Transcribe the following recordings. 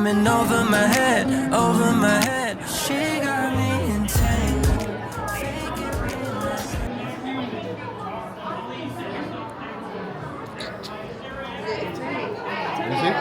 swimming over my head, over my head. She got me entangled. You see?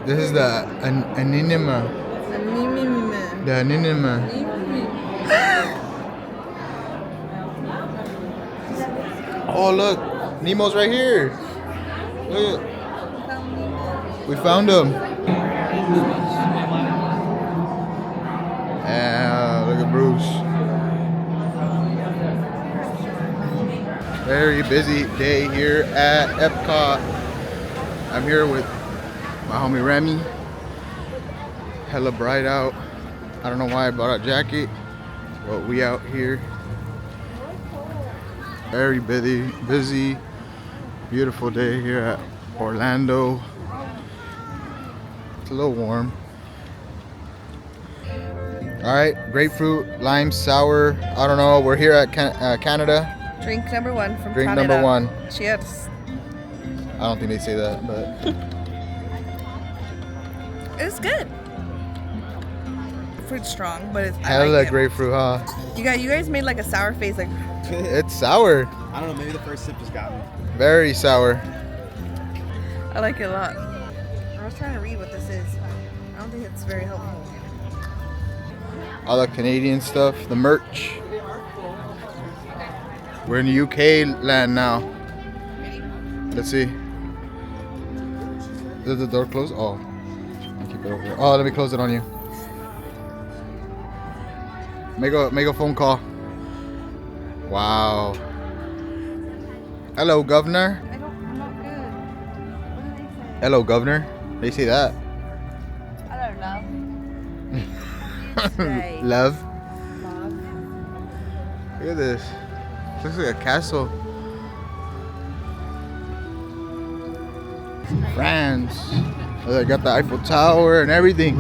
This is the anima. The anima. Oh look, Nemo's right here. Look, we found him. Yeah, look at Bruce. Very busy day here at Epcot. I'm here with my homie Remy. Hella bright out. I don't know why I bought a jacket, but we out here. Very busy, beautiful day here at Orlando. It's a little warm. All right, grapefruit, lime, sour. I don't know. We're here at Canada. Drink number one from Drink Canada. number one. Cheers. I don't think they say that, but It's good. Fruit's strong, but it's hella like grapefruit, huh? You guys made like a sour face, like. It's sour. I don't know, maybe the first sip just got me. Very sour. I like it a lot. I was trying to read what this is. I don't think it's very helpful. All the Canadian stuff, the merch. We're in UK land now. Let's see. Is the door closed? Oh. I'll keep it over here. Oh, let me close it on you. Make a phone call. Wow. Hello, Governor. I'm not good. What do they say? Hello, Governor. They say that. I don't know. Say Love. love. Look at this. Looks like a castle. France. Oh, they got the Eiffel Tower and everything.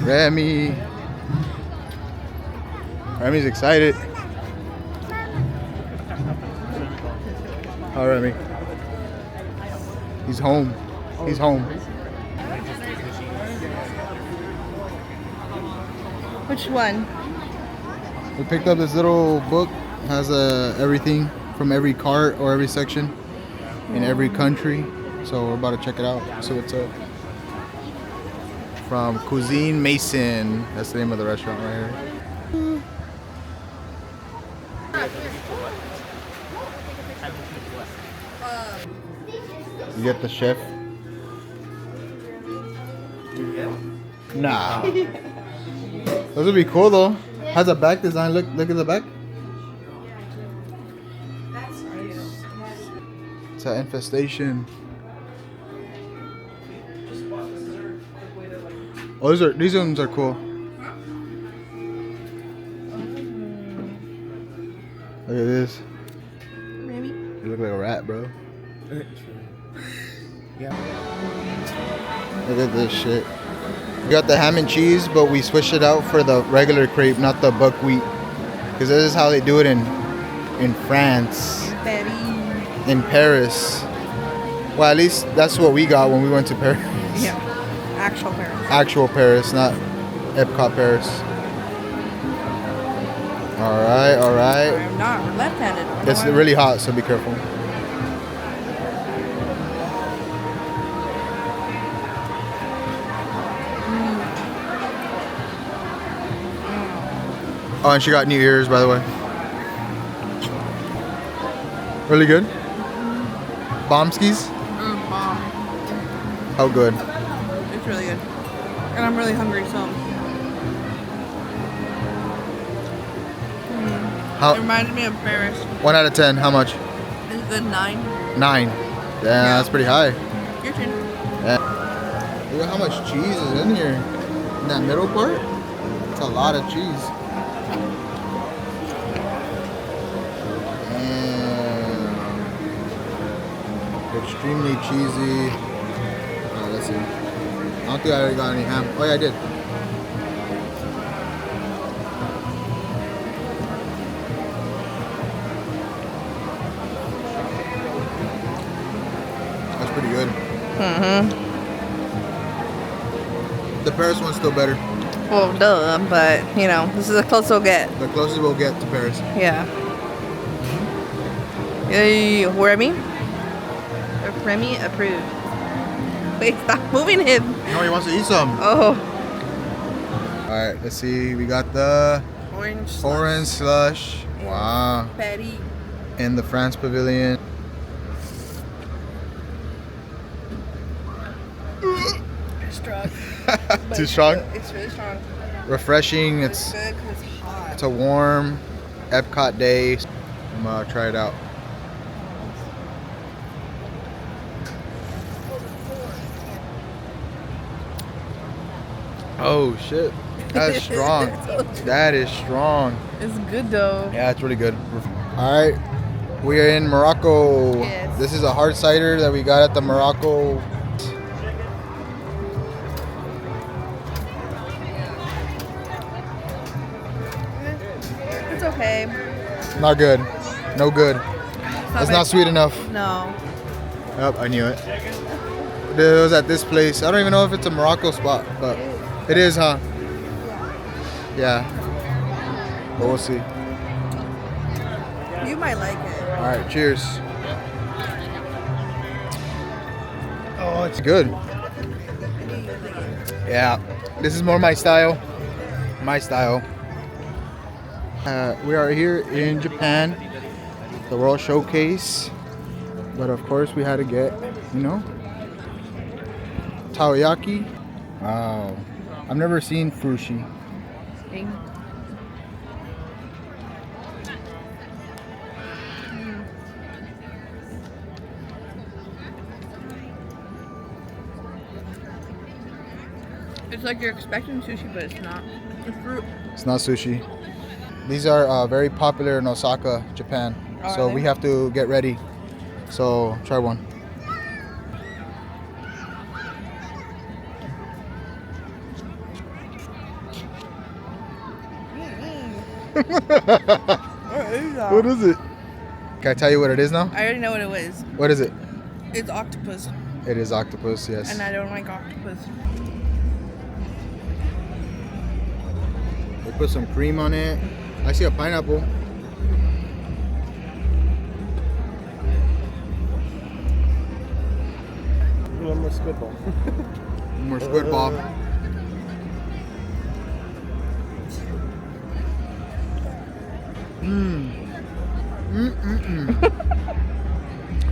Remy. Remy's excited. Oh, Remy. He's home. He's home. Which one? We picked up this little book. Has everything from every cart or every section in every country. So we're about to check it out. See what's up. From Cuisine Mason. That's the name of the restaurant right here. You get the chef? Nah. Those would be cool though. Has a back design. Look at the back. It's an infestation. Oh, these ones are cool. Look at this. Maybe. You look like a rat, bro. Yeah. Look at this shit. We got the ham and cheese, but we switched it out for the regular crepe, not the buckwheat. Because this is how they do it in France. Baby. In Paris. Well, at least that's what we got when we went to Paris. Yeah. Actual Paris. Actual Paris, not Epcot Paris. Alright. I'm not. We're left-handed. It's really hot, so be careful. Oh, and she got new ears, by the way. Really good? Bombskis? Bomb. How good? It's really good. And I'm really hungry, so. How? It reminds me of Paris. 1 out of 10, how much? It's a good 9. 9. Yeah, that's pretty high. Your turn. Yeah. Look at how much cheese is in here. In that middle part? It's a lot of cheese. Extremely cheesy. Let's see. I don't think I already got any ham. Oh yeah, I did. The Paris one's still better. Well, duh, but you know, this is the closest we'll get. The closest we'll get to Paris. Yeah. Yay, Remy? Remy approved. Wait, stop moving him. No, he wants to eat some. Oh. Alright, let's see. We got the Orange slush. Wow. patty. In the France Pavilion. Strong. Too strong? It's really strong. Refreshing. It's good because it's hot. It's a warm Epcot day. I'm gonna try it out. Oh shit. That's strong. That is strong. It's good though. Yeah, it's really good. Alright. We are in Morocco. Yes. This is a hard cider that we got at the Morocco. It's okay. Not good. No good. It's not sweet enough. No. Yep, I knew it. It was at this place. I don't even know if it's a Morocco spot, but it is, huh? Yeah. But we'll see. You might like it. Alright, cheers. Oh, it's good. Yeah. This is more my style. My style. We are here in Japan, the World Showcase. But of course we had to get, you know, takoyaki. Wow. I've never seen sushi. It's like you're expecting sushi, but it's not. It's fruit. It's not sushi. These are very popular in Osaka, Japan. Oh, So are they? we have to get ready. So try one. What is it? Can I tell you what it is now? I already know what it was. What is it? It's octopus, It is octopus, yes. and I don't like octopus. They put some cream on it. I see a pineapple. One more squid ball. One more squid ball.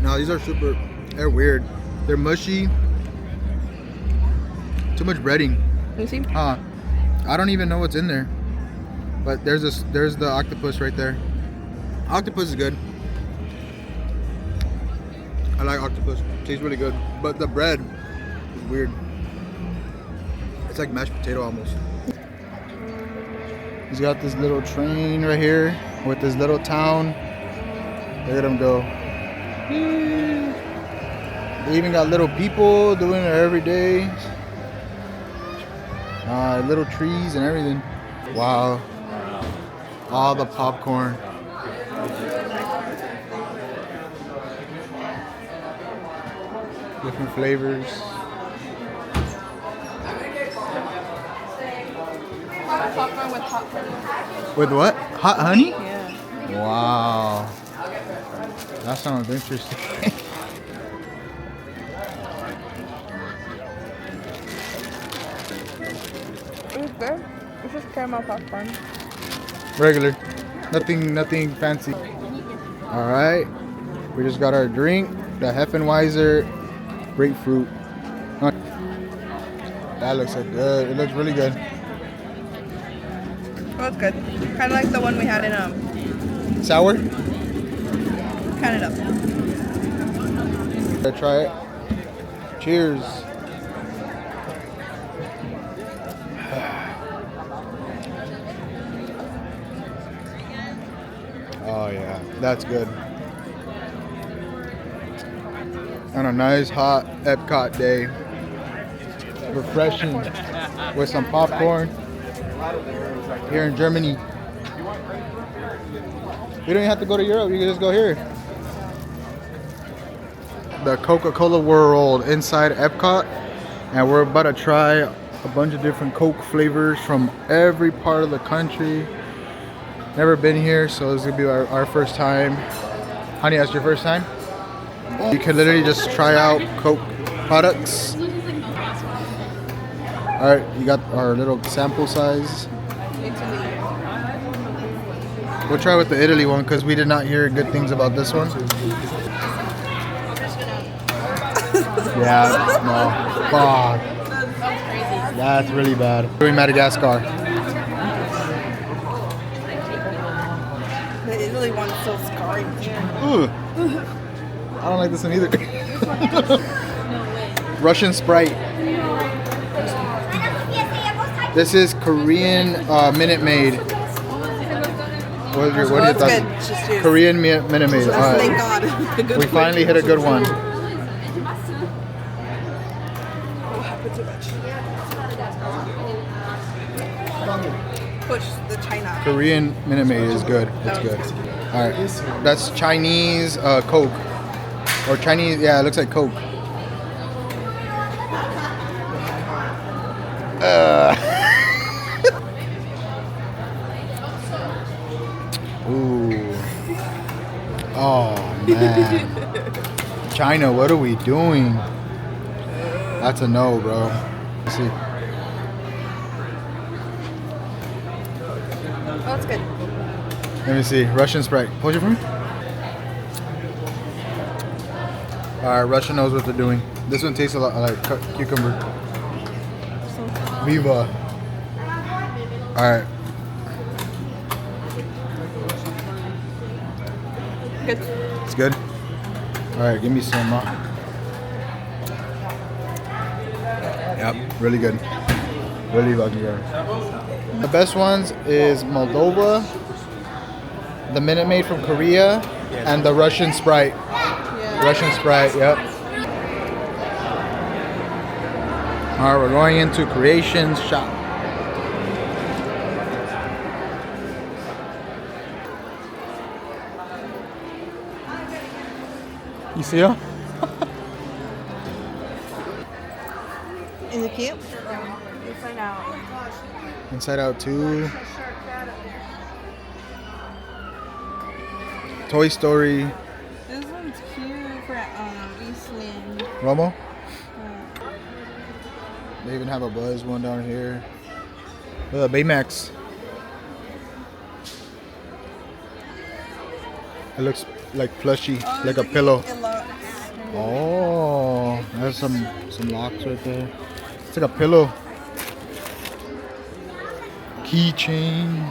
No, these are super. They're weird. They're mushy. Too much breading. You see? I don't even know what's in there. But there's the octopus right there. Octopus is good. I like octopus. Tastes really good. But the bread is weird. It's like mashed potato almost. He's got this little train right here with this little town. Look at him go. They even got little people doing it every day. Little trees and everything. Wow. All the popcorn. Different flavors. Popcorn with hot honey. With what? Hot honey? Yeah. Wow. That sounds interesting. It's good. It's just caramel popcorn. Regular. Nothing fancy. Alright. We just got our drink. The Heffenweiser grapefruit. That looks so good. It looks really good. Oh, it's good. Kind of like the one we had in Sour? Canada. Gotta try it. Cheers. Oh yeah, that's good. On a nice hot Epcot day. Refreshing with some popcorn here in Germany. You don't even have to go to Europe, you can just go here. the Coca-Cola World inside Epcot, and we're about to try a bunch of different Coke flavors from every part of the country. Never been here, so this is gonna be our first time. Honey, that's your first time? You can literally just try out Coke products. Alright, you got our little sample size. We'll try with the Italy one because we did not hear good things about this one. Yeah, no. Fuck. That's really bad. Doing Madagascar. The Italy one's so scarring. Ooh. I don't like this one either. Russian Sprite. This is Korean Minute Maid. What are your thoughts? Korean Minute Maid. All right. Thank God. We finally hit a good one. Push the China. Korean Minute Maid is good. It's good. All right. That's Chinese Coke. Or Chinese, yeah, it looks like Coke. Ooh. Oh, man. China, what are we doing? That's a no, bro. Let's see. Oh, it's good. Let me see. Russian Sprite. Hold it for me. Alright, Russia knows what they're doing. This one tastes a lot like cucumber. Viva. Alright. Good. It's good? Alright, give me some. Yep, really good. Really lucky guys. The best ones is Moldova, the Minute Maid from Korea, and the Russian Sprite. Yeah. Russian Sprite, yep. Alright, we're going into Creations Shop. You see her? Is it cute? Inside out. Inside Out 2. Toy Story. This one's cute for Eastland. Romo? They even have a Buzz one down here. Baymax. It looks like plushy, like a pillow. Oh, there's some locks right there. It's like a pillow. Keychain.